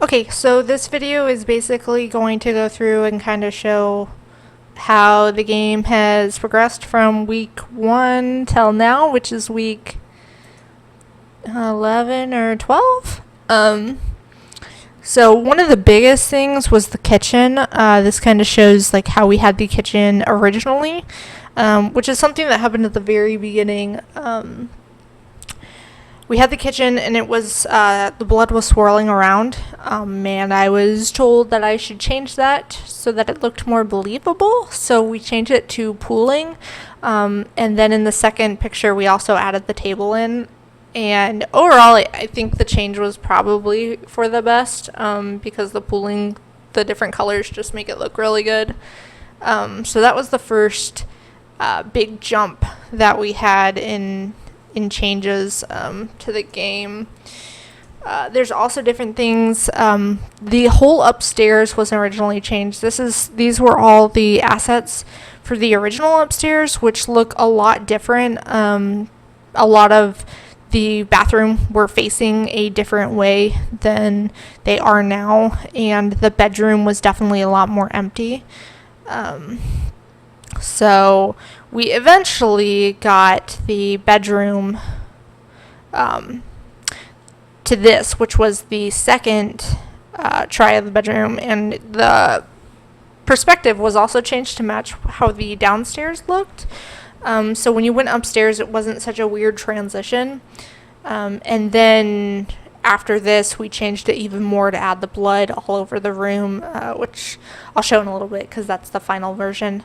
Okay, so this video is basically going to go through and kind of show how the game has progressed from week 1 till now, which is week 11 or 12. So one of the biggest things was the kitchen. This kind of shows like how we had the kitchen originally, which is something that happened at the very beginning. We had the kitchen and it was, the blood was swirling around, and I was told that I should change that so that it looked more believable, so we changed it to pooling, and then in the second picture we also added the table in, and overall I think the change was probably for the best, because the pooling, the different colors just make it look really good. So that was the first big jump that we had in changes to the game. There's also different things. The whole upstairs wasn't originally changed. These were all the assets for the original upstairs, which look a lot different. A lot of the bathroom were facing a different way than they are now, and the bedroom was definitely a lot more empty. So we eventually got the bedroom to this, which was the second try of the bedroom, and the perspective was also changed to match how the downstairs looked. So when you went upstairs, it wasn't such a weird transition. And then after this, we changed it even more to add the blood all over the room, which I'll show in a little bit because that's the final version.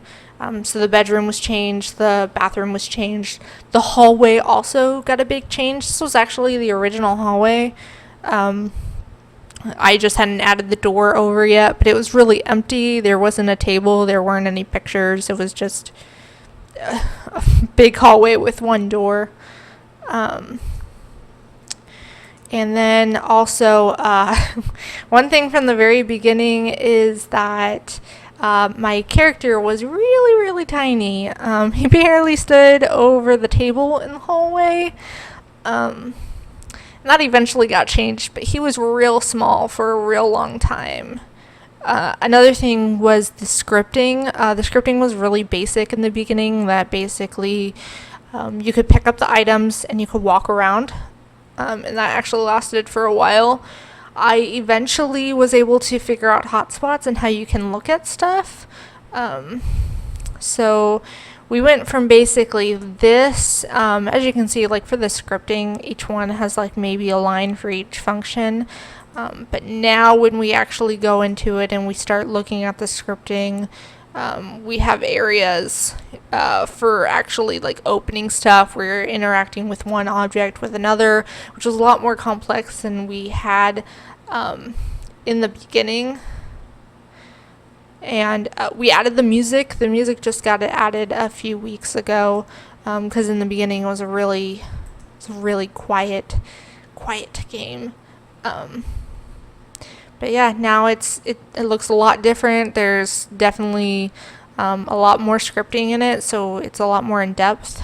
So the bedroom was changed, the bathroom was changed, the hallway also got a big change. This was actually the original hallway. I just hadn't added the door over yet, but it was really empty. There wasn't a table, there weren't any pictures, it was just a big hallway with one door. And then also, one thing from the very beginning is that my character was really, really tiny. He barely stood over the table in the hallway. That eventually got changed, but he was real small for a real long time. Another thing was the scripting. The scripting was really basic in the beginning, that basically you could pick up the items and you could walk around. And that actually lasted for a while. I eventually was able to figure out hotspots and how you can look at stuff. So we went from basically this, as you can see, like for the scripting, each one has like maybe a line for each function. But now when we actually go into it and we start looking at the scripting, we have areas for actually like opening stuff. We're interacting with one object with another, which was a lot more complex than we had in the beginning. And we added the music. The music just got added a few weeks ago, because in the beginning it was a really quiet game. But yeah, now it looks a lot different. There's definitely a lot more scripting in it, so it's a lot more in depth.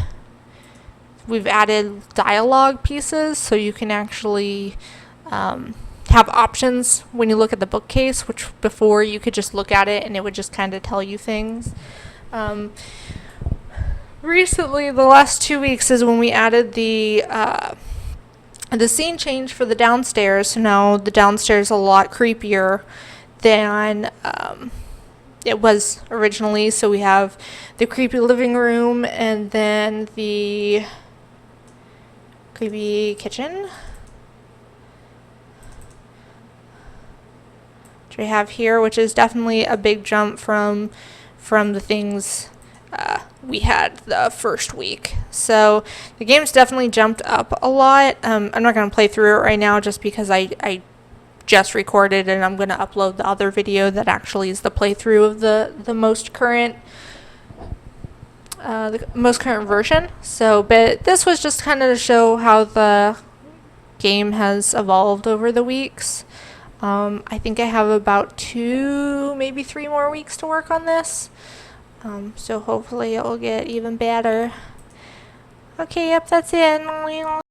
We've added dialogue pieces, so you can actually have options when you look at the bookcase, which before you could just look at it and it would just kind of tell you things. Recently, the last 2 weeks is when we added the scene change for the downstairs. So now the downstairs is a lot creepier than it was originally. So we have the creepy living room and then the creepy kitchen, which we have here, which is definitely a big jump from the things we had the first week. So the game's definitely jumped up a lot. I'm not going to play through it right now just because I just recorded and I'm going to upload the other video that actually is the playthrough of the most current version. So, but this was just kind of to show how the game has evolved over the weeks. I think I have about 2, maybe 3 more weeks to work on this. So hopefully it will get even better. Okay, yep, that's it.